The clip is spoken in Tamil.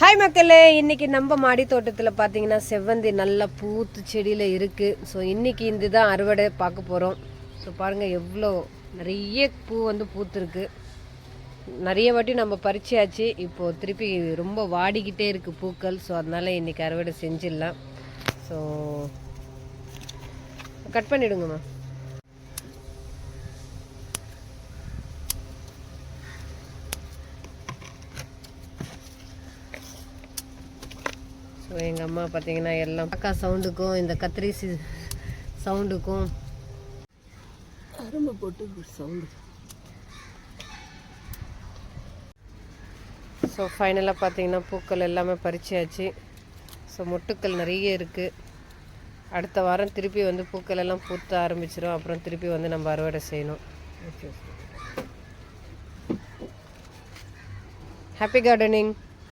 ஹாய் மக்களே, இன்றைக்கி நம்ம மாடி தோட்டத்தில் பார்த்தீங்கன்னா செவ்வந்தி நல்லா பூத்து செடியில் இருக்குது. ஸோ இன்றைக்கி இந்த தான் அறுவடை பார்க்க போகிறோம். ஸோ பாருங்கள் எவ்வளோ நிறைய பூ வந்து பூத்துருக்கு. நிறைய வாட்டி நம்ம பறிச்சியாச்சு. இப்போது திருப்பி ரொம்ப வாடிக்கிட்டே இருக்குது பூக்கள். ஸோ அதனால் இன்றைக்கி அறுவடை செஞ்சிடலாம். So cut பண்ணிவிடுங்கம்மா. ஸோ எங்கள் அம்மா பார்த்தீங்கன்னா எல்லாம் அக்கா சவுண்டுக்கும் இந்த கத்திரி சவுண்டுக்கும் அரும்பு போட்டு சவுண்டு. ஸோ ஃபைனலாக பார்த்தீங்கன்னா பூக்கள் எல்லாமே பறிச்சியாச்சு. ஸோ மொட்டுக்கள் நிறைய இருக்குது. அடுத்த வாரம் திருப்பி வந்து பூக்கள் எல்லாம் பூத்த ஆரம்பிச்சிடும். அப்புறம் திருப்பி வந்து நம்ம அறுவடை செய்யணும். Okay, happy gardening.